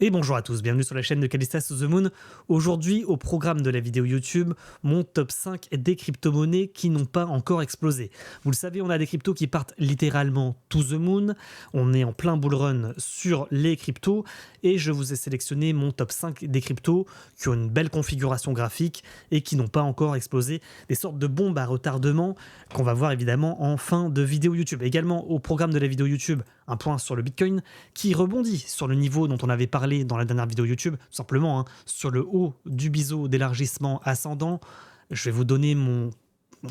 Et bonjour à tous, bienvenue sur la chaîne de Callistas to the Moon. Aujourd'hui, au programme de la vidéo YouTube, mon top 5 des crypto-monnaies qui n'ont pas encore explosé. Vous le savez, on a des cryptos qui partent littéralement to the moon. On est en plein bull run sur les cryptos et je vous ai sélectionné mon top 5 des cryptos qui ont une belle configuration graphique et qui n'ont pas encore explosé. Des sortes de bombes à retardement qu'on va voir évidemment en fin de vidéo YouTube. Également au programme de la vidéo YouTube, un point sur le Bitcoin qui rebondit sur le niveau dont on avait parlé dans la dernière vidéo YouTube, tout simplement, sur le haut du biseau d'élargissement ascendant. Je vais vous donner mon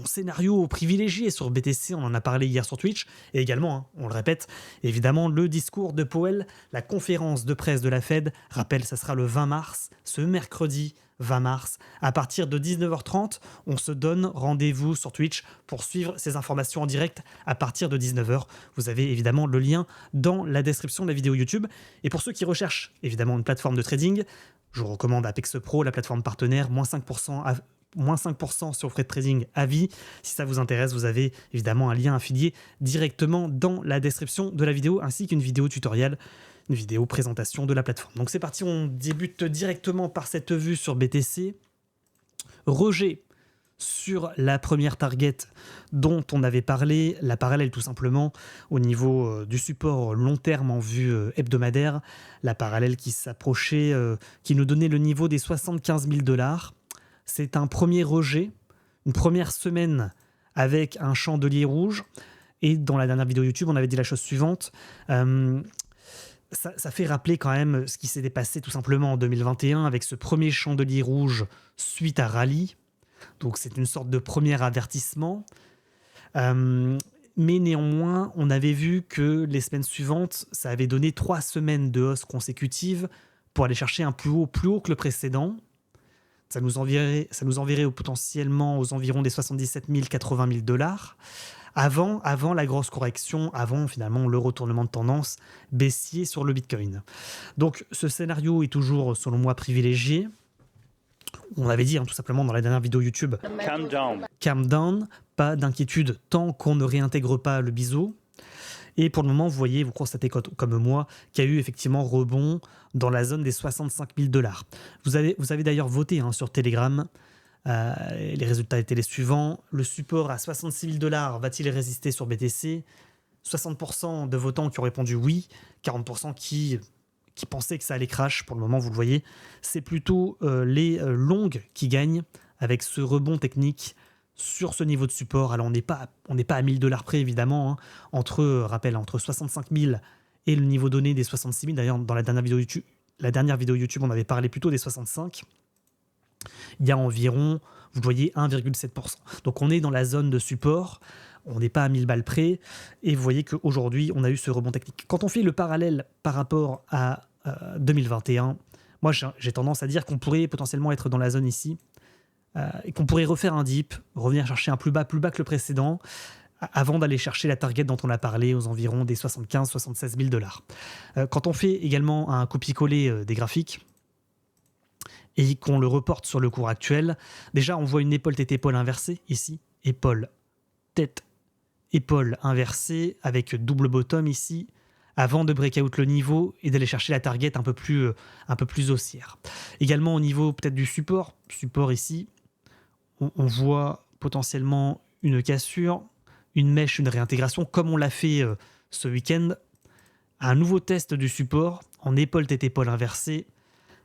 scénario privilégié sur BTC, on en a parlé hier sur Twitch, et également, on le répète, évidemment, le discours de Powell, la conférence de presse de la Fed, rappel, ça sera le 20 mars, ce mercredi 20 mars, à partir de 19h30, on se donne rendez-vous sur Twitch pour suivre ces informations en direct à partir de 19h. Vous avez évidemment le lien dans la description de la vidéo YouTube. Et pour ceux qui recherchent évidemment une plateforme de trading, je vous recommande Apex Pro, la plateforme partenaire, moins 5% sur frais de trading à vie. Si ça vous intéresse, vous avez évidemment un lien affilié directement dans la description de la vidéo, ainsi qu'une vidéo tutoriel, une vidéo présentation de la plateforme. Donc c'est parti, on débute directement par cette vue sur BTC. Rejet sur la première target dont on avait parlé, la parallèle tout simplement au niveau du support long terme en vue hebdomadaire, la parallèle qui s'approchait, qui nous donnait le niveau des 75 000 $. C'est un premier rejet, une première semaine avec un chandelier rouge. Et dans la dernière vidéo YouTube, on avait dit la chose suivante. Ça fait rappeler quand même ce qui s'était passé tout simplement en 2021 avec ce premier chandelier rouge suite à rallye. Donc c'est une sorte de premier avertissement. Mais néanmoins, on avait vu que les semaines suivantes, ça avait donné 3 semaines de hausse consécutive pour aller chercher un plus haut que le précédent. Ça nous enverrait potentiellement aux environs des 77 000, 80 000 $. Avant la grosse correction, avant finalement le retournement de tendance baissier sur le Bitcoin. Donc ce scénario est toujours, selon moi, privilégié. On avait dit tout simplement dans la dernière vidéo YouTube, calm down, pas d'inquiétude tant qu'on ne réintègre pas le biseau. Et pour le moment, vous constatez comme moi qu'il y a eu effectivement rebond dans la zone des 65 000 $. Vous avez d'ailleurs voté sur Telegram. Les résultats étaient les suivants. Le support à 66 000 $ va-t-il résister sur BTC ? 60% de votants qui ont répondu oui, 40% qui pensaient que ça allait crash. Pour le moment, vous le voyez, c'est plutôt les longues qui gagnent avec ce rebond technique sur ce niveau de support. Alors on n'est pas à 1000 $ près évidemment, entre 65 000 et le niveau donné des 66 000. D'ailleurs, dans la dernière vidéo YouTube, on avait parlé plutôt des 65. Il y a environ, vous voyez, 1,7%. Donc on est dans la zone de support, on n'est pas à 1000 balles près, et vous voyez qu'aujourd'hui, on a eu ce rebond technique. Quand on fait le parallèle par rapport à 2021, moi j'ai tendance à dire qu'on pourrait potentiellement être dans la zone ici, et qu'on pourrait refaire un dip, revenir chercher un plus bas que le précédent, avant d'aller chercher la target dont on a parlé aux environs des 75-76 000 $. Quand on fait également un copier-coller des graphiques, et qu'on le reporte sur le cours actuel, déjà on voit une épaule tête-épaule inversée ici, épaule tête épaule inversée avec double bottom ici, avant de break out le niveau et d'aller chercher la target un peu plus haussière. Également au niveau peut-être du support ici, on voit potentiellement une cassure, une mèche, une réintégration, comme on l'a fait ce week-end, un nouveau test du support en épaule tête épaule inversée,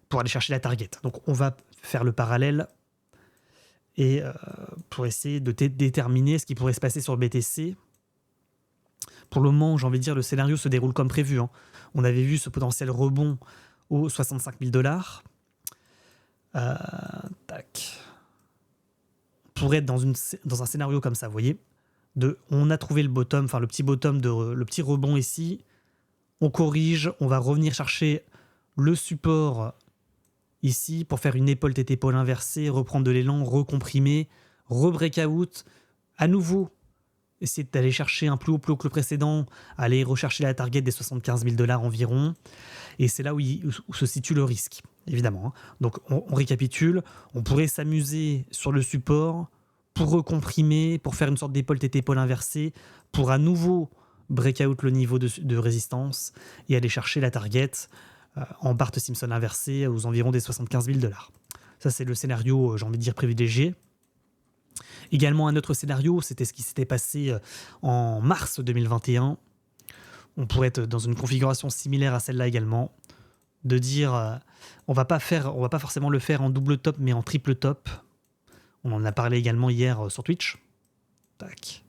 pour aller chercher la target. Donc on va faire le parallèle et pour essayer de déterminer ce qui pourrait se passer sur BTC. Pour le moment, j'ai envie de dire, le scénario se déroule comme prévu. On avait vu ce potentiel rebond aux 65 000 $. Tac. On pourrait être dans un scénario comme ça, vous voyez. On a trouvé le bottom, enfin le petit bottom, le petit rebond ici. On corrige, on va revenir chercher le support ici pour faire une épaule tête épaule inversée, reprendre de l'élan, recomprimer, re-breakout, à nouveau essayer d'aller chercher un plus haut que le précédent, aller rechercher la target des 75 000 $ environ, et c'est là où se situe le risque, évidemment. Donc on récapitule, on pourrait s'amuser sur le support pour recomprimer, pour faire une sorte d'épaule tête épaule inversée, pour à nouveau breakout le niveau de résistance et aller chercher la target en Bart Simpson inversé aux environs des 75 000 $. Ça, c'est le scénario, j'ai envie de dire, privilégié. Également, un autre scénario, c'était ce qui s'était passé en mars 2021. On pourrait être dans une configuration similaire à celle-là également, de dire on va pas forcément le faire en double top, mais en triple top. On en a parlé également hier sur Twitch. Tac.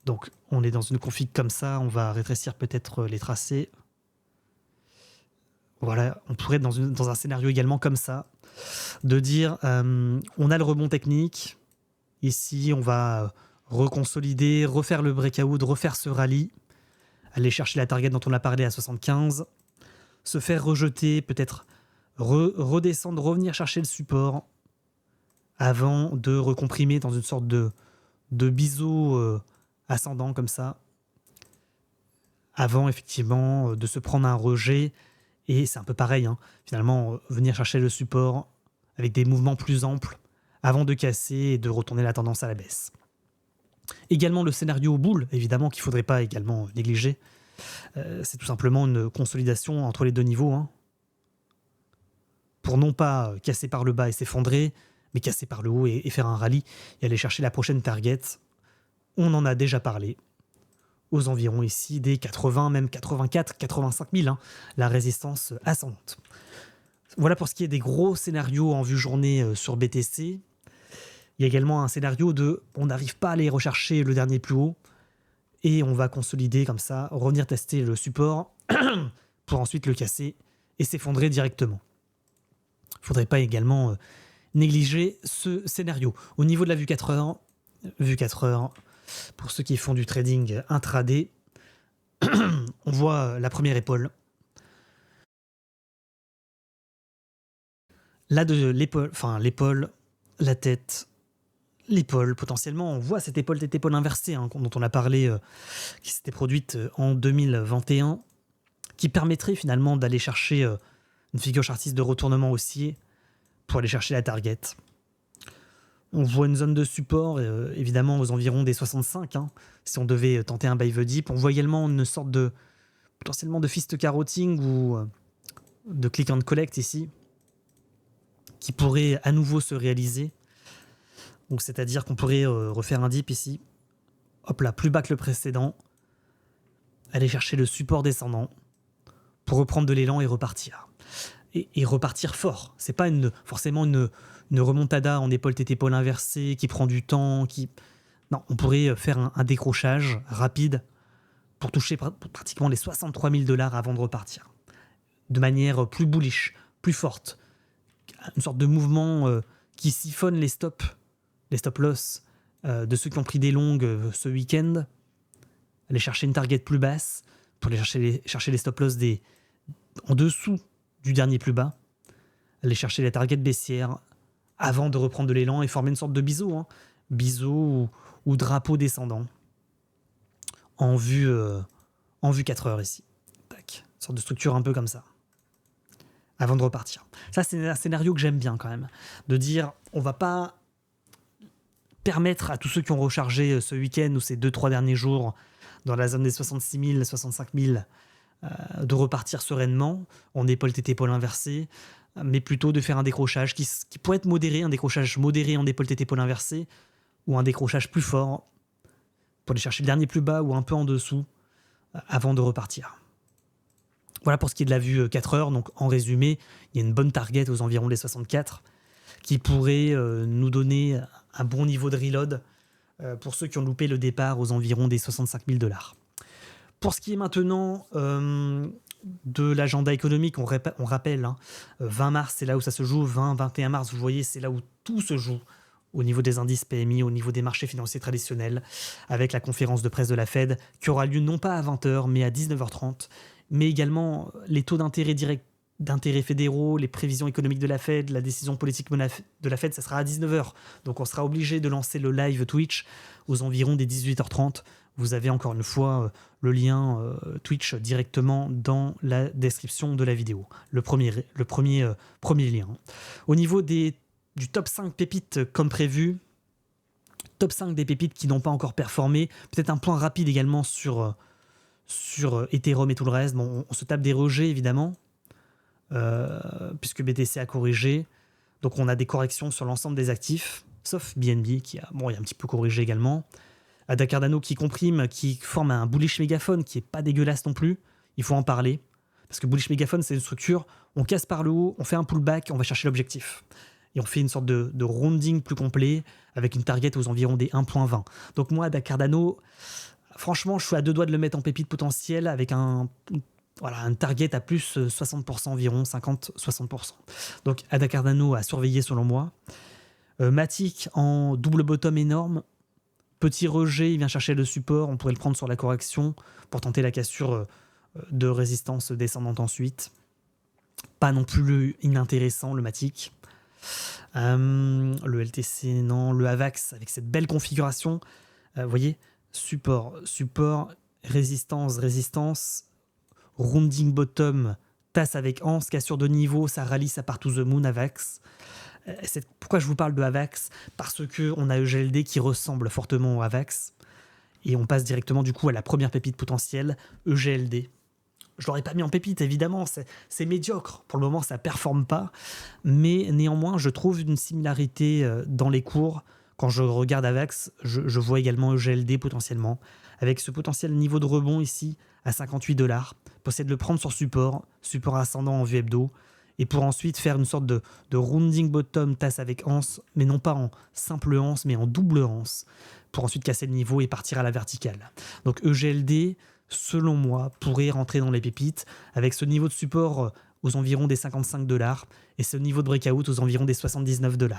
Donc, on est dans une config comme ça. On va rétrécir peut-être les tracés. Voilà, on pourrait être dans un scénario également comme ça, de dire on a le rebond technique. Ici, on va reconsolider, refaire le breakout, refaire ce rallye, aller chercher la target dont on a parlé à 75, se faire rejeter, peut-être redescendre, revenir chercher le support avant de recomprimer dans une sorte de biseau ascendant comme ça, avant effectivement de se prendre un rejet. Et c'est un peu pareil, hein. Finalement, venir chercher le support avec des mouvements plus amples avant de casser et de retourner la tendance à la baisse. Également le scénario boule, évidemment, qu'il ne faudrait pas également négliger. C'est tout simplement une consolidation entre les deux niveaux, hein, pour non pas casser par le bas et s'effondrer, mais casser par le haut et faire un rallye et aller chercher la prochaine target. On en a déjà parlé, aux environs ici des 80, même 84, 85 000, hein, la résistance ascendante. Voilà pour ce qui est des gros scénarios en vue journée sur BTC. Il y a également un scénario de on n'arrive pas à aller rechercher le dernier plus haut et on va consolider comme ça, revenir tester le support pour ensuite le casser et s'effondrer directement. Il ne faudrait pas également négliger ce scénario. Au niveau de la vue 4 heures, pour ceux qui font du trading intraday, on voit la première épaule. Là, de l'épaule, la tête, l'épaule, potentiellement, on voit cette épaule inversée, hein, dont on a parlé, qui s'était produite en 2021, qui permettrait finalement d'aller chercher une figure chartiste de retournement haussier pour aller chercher la target. On voit une zone de support, évidemment, aux environs des 65, hein, si on devait tenter un buy the dip. On voit également une sorte de, potentiellement de fist carroting ou de click and collect ici, qui pourrait à nouveau se réaliser. Donc, c'est-à-dire qu'on pourrait refaire un dip ici, hop là, plus bas que le précédent, aller chercher le support descendant pour reprendre de l'élan et repartir. Et repartir fort. C'est pas forcément une remontada en épaule-tête-épaule inversée qui prend du temps. Non, on pourrait faire un décrochage rapide pour toucher pratiquement les 63 000 $ avant de repartir. De manière plus bullish, plus forte. Une sorte de mouvement qui siphonne les stop loss de ceux qui ont pris des longues ce week-end. Aller chercher une target plus basse pour aller chercher les stop loss en dessous du dernier plus bas, aller chercher la target baissière avant de reprendre de l'élan et former une sorte de biseau, hein. Biseau ou drapeau descendant en vue 4 heures ici. Tac. Une sorte de structure un peu comme ça avant de repartir. Ça, c'est un scénario que j'aime bien quand même, de dire on va pas permettre à tous ceux qui ont rechargé ce week-end ou ces 2-3 derniers jours dans la zone des 66 000, 65 000 de repartir sereinement en épaule-tête-épaule inversée, mais plutôt de faire un décrochage qui pourrait être modéré, un décrochage modéré en épaule-tête-épaule inversée ou un décrochage plus fort pour aller chercher le dernier plus bas ou un peu en dessous avant de repartir. Voilà pour ce qui est de la vue 4 heures. Donc en résumé, il y a une bonne target aux environs des 64 qui pourrait nous donner un bon niveau de reload pour ceux qui ont loupé le départ aux environs des 65 000 $. Pour ce qui est maintenant de l'agenda économique, on rappelle, hein, 20 mars, c'est là où ça se joue, 20-21 mars, vous voyez, c'est là où tout se joue au niveau des indices PMI, au niveau des marchés financiers traditionnels, avec la conférence de presse de la Fed, qui aura lieu non pas à 20h, mais à 19h30, mais également les taux d'intérêt fédéraux, les prévisions économiques de la Fed, la décision politique de la Fed, ça sera à 19h. Donc on sera obligé de lancer le live Twitch aux environs des 18h30. Vous avez encore une fois le lien Twitch directement dans la description de la vidéo. Le premier lien. Au niveau du top 5 pépites comme prévu, top 5 des pépites qui n'ont pas encore performé, peut-être un point rapide également sur sur Ethereum et tout le reste. Bon, on se tape des rejets évidemment, puisque BTC a corrigé. Donc on a des corrections sur l'ensemble des actifs, sauf BNB qui a, bon, il a un petit peu corrigé également. Ada Cardano qui comprime, qui forme un bullish mégaphone qui est pas dégueulasse non plus. Il faut en parler. Parce que bullish mégaphone, c'est une structure, on casse par le haut, on fait un pullback, on va chercher l'objectif. Et on fait une sorte de rounding plus complet avec une target aux environs des 1.20. Donc moi, Ada Cardano, franchement, je suis à deux doigts de le mettre en pépite potentielle avec un target à plus 60% environ, 50-60%. Donc Ada Cardano à surveiller selon moi. Matic en double bottom énorme. Petit rejet, il vient chercher le support, on pourrait le prendre sur la correction pour tenter la cassure de résistance descendante ensuite. Pas non plus inintéressant le Matic. Le LTC, non. Le AVAX avec cette belle configuration. Vous voyez, support, résistance, rounding bottom, tasse avec anse, cassure de niveau, ça rallye, ça part to the moon, AVAX. Pourquoi je vous parle de AVAX? Parce qu'on a EGLD qui ressemble fortement au AVAX. Et on passe directement du coup à la première pépite potentielle, EGLD. Je ne l'aurais pas mis en pépite, évidemment, c'est médiocre. Pour le moment, ça ne performe pas. Mais néanmoins, je trouve une similarité dans les cours. Quand je regarde AVAX, je vois également EGLD potentiellement. Avec ce potentiel niveau de rebond ici, à 58$. Possède le prendre sur support ascendant en vue hebdo. Et pour ensuite faire une sorte de rounding bottom tasse avec anse, mais non pas en simple anse, mais en double anse, pour ensuite casser le niveau et partir à la verticale. Donc EGLD, selon moi, pourrait rentrer dans les pépites avec ce niveau de support aux environs des 55$ et ce niveau de breakout aux environs des 79$.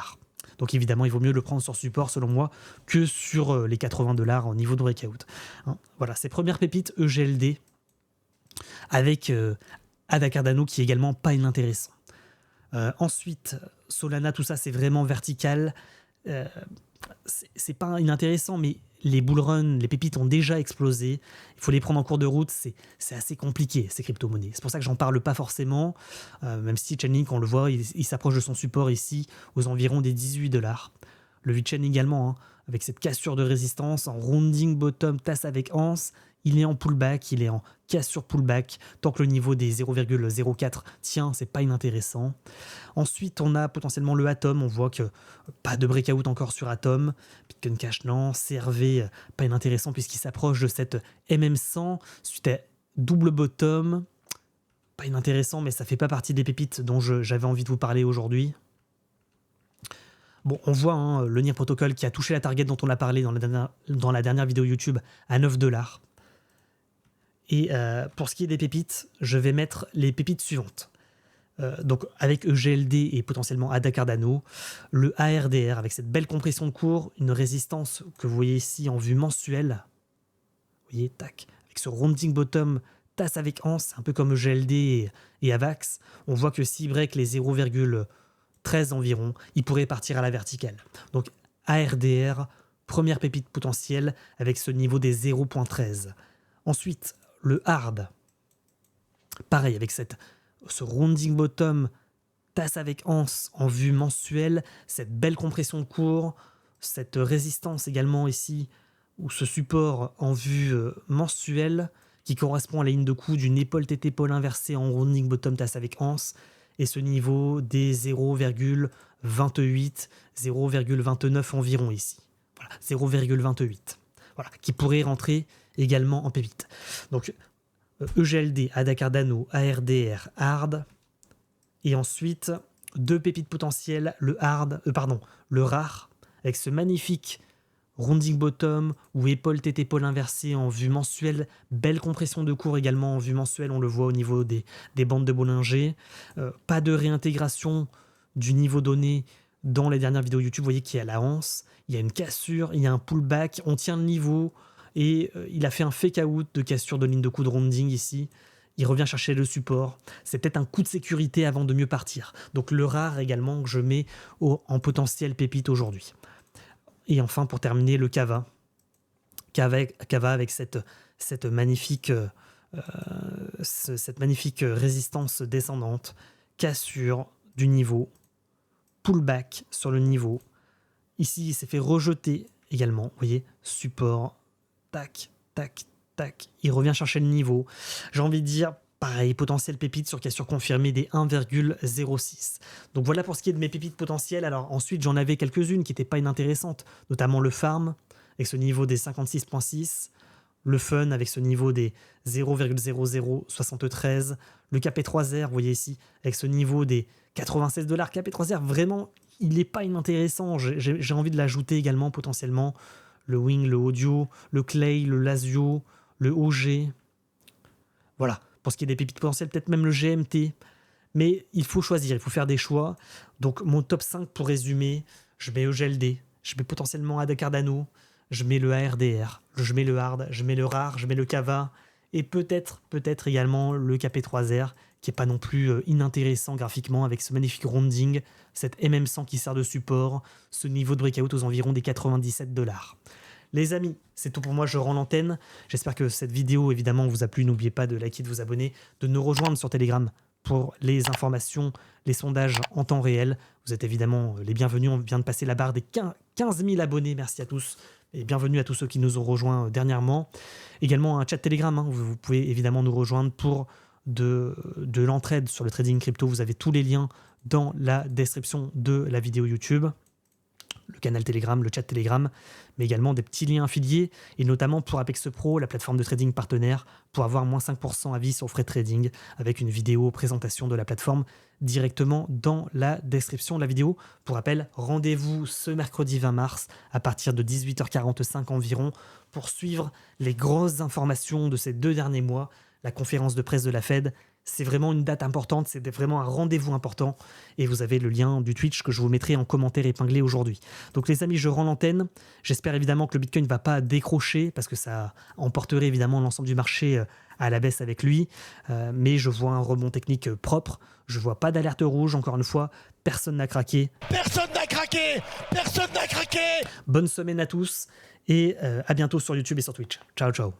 Donc évidemment, il vaut mieux le prendre sur support, selon moi, que sur les 80$ en niveau de breakout. Hein, voilà, ces premières pépites EGLD avec Ada Cardano qui est également pas inintéressant. Ensuite, Solana, tout ça, c'est vraiment vertical. C'est pas inintéressant, mais les bullruns, les pépites ont déjà explosé. Il faut les prendre en cours de route. C'est assez compliqué, ces crypto-monnaies. C'est pour ça que j'en parle pas forcément, même si Chainlink, on le voit, il s'approche de son support ici aux environs des 18$. Le VeChain également, hein, avec cette cassure de résistance en rounding bottom, tasse avec anse. Il est en pullback, il est en cassure pullback. Tant que le niveau des 0,04 tient, c'est pas inintéressant. Ensuite, on a potentiellement le Atom. On voit que pas de breakout encore sur Atom. Bitcoin Cash, non. CRV, pas inintéressant puisqu'il s'approche de cette MM100. Suite à double bottom. Pas inintéressant, mais ça fait pas partie des pépites dont j'avais envie de vous parler aujourd'hui. Bon, on voit hein, le NIR Protocol qui a touché la target dont on a parlé dans la dernière vidéo YouTube à 9$. Et pour ce qui est des pépites, je vais mettre les pépites suivantes. Donc avec EGLD et potentiellement Ada Cardano, le ARDR avec cette belle compression de cours, une résistance que vous voyez ici en vue mensuelle. Vous voyez, tac, avec ce rounding bottom, tasse avec anse, un peu comme EGLD et AVAX. On voit que s'il break les 0,13 environ, il pourrait partir à la verticale. Donc ARDR, première pépite potentielle avec ce niveau des 0,13. Ensuite, le hard, pareil, avec ce rounding bottom, tasse avec anse en vue mensuelle, cette belle compression de cours, cette résistance également ici, ou ce support en vue mensuelle, qui correspond à la ligne de coup d'une épaule tête épaule inversée en rounding bottom tasse avec anse, et ce niveau des 0,28, 0,29 environ ici. Voilà, 0,28. Voilà, qui pourrait rentrer également en pépite. Donc EGLD, Ada Cardano, ARDR, hard. Et ensuite, deux pépites potentielles, le rare, avec ce magnifique rounding bottom ou épaule tête épaule inversée en vue mensuelle, belle compression de cours également en vue mensuelle, on le voit au niveau des bandes de Bollinger. Pas de réintégration du niveau donné dans les dernières vidéos YouTube, vous voyez qu'il y a la anse, il y a une cassure, il y a un pullback, on tient le niveau et il a fait un fake out de cassure de ligne de coup de rounding ici. Il revient chercher le support. C'est peut-être un coup de sécurité avant de mieux partir. Donc le rare également que je mets en potentiel pépite aujourd'hui. Et enfin, pour terminer, le Kava. Kava avec cette magnifique résistance descendante, cassure du niveau, pullback sur le niveau. Ici, il s'est fait rejeter également. Vous voyez, support, tac, tac, tac, il revient chercher le niveau. J'ai envie de dire, pareil, potentiel pépite sur qui a surconfirmé des 1,06. Donc voilà pour ce qui est de mes pépites potentielles. Alors ensuite, j'en avais quelques-unes qui n'étaient pas inintéressantes, notamment le Farm, avec ce niveau des 56,6, le Fun avec ce niveau des 0,0073, le KP3R, vous voyez ici, avec ce niveau des 96 $. KP3R, vraiment, il n'est pas inintéressant. J'ai envie de l'ajouter également potentiellement. Le Wing, le Audio, le Clay, le Lazio, le OG. Voilà, pour ce qui est des pépites potentielles, peut-être même le GMT. Mais il faut choisir, il faut faire des choix. Donc mon top 5 pour résumer, je mets EGLD, je mets potentiellement Ada Cardano, je mets le ARDR, je mets le Hard, je mets le Rare, je mets le Kava, et peut-être également le KP3R, qui n'est pas non plus inintéressant graphiquement, avec ce magnifique rounding, cette MM100 qui sert de support, ce niveau de breakout aux environs des 97 $. Les amis, c'est tout pour moi, je rends l'antenne. J'espère que cette vidéo, évidemment, vous a plu. N'oubliez pas de liker, de vous abonner, de nous rejoindre sur Telegram pour les informations, les sondages en temps réel. Vous êtes évidemment les bienvenus. On vient de passer la barre des 15 000 abonnés. Merci à tous. Et bienvenue à tous ceux qui nous ont rejoints dernièrement. Également un chat Telegram. Vous pouvez évidemment nous rejoindre pour de l'entraide sur le trading crypto. Vous avez tous les liens dans la description de la vidéo YouTube. Le canal Telegram, le chat Telegram, mais également des petits liens affiliés, et notamment pour Apex Pro, la plateforme de trading partenaire, pour avoir moins 5% à vie sur frais de trading, avec une vidéo présentation de la plateforme directement dans la description de la vidéo. Pour rappel, rendez-vous ce mercredi 20 mars à partir de 18h45 environ pour suivre les grosses informations de ces 2 derniers mois, la conférence de presse de la Fed. C'est vraiment une date importante, c'est vraiment un rendez-vous important. Et vous avez le lien du Twitch que je vous mettrai en commentaire épinglé aujourd'hui. Donc les amis, je rends l'antenne. J'espère évidemment que le Bitcoin ne va pas décrocher parce que ça emporterait évidemment l'ensemble du marché à la baisse avec lui. Mais je vois un rebond technique propre. Je vois pas d'alerte rouge. Encore une fois, personne n'a craqué. Personne n'a craqué! Personne n'a craqué! Bonne semaine à tous et à bientôt sur YouTube et sur Twitch. Ciao, ciao.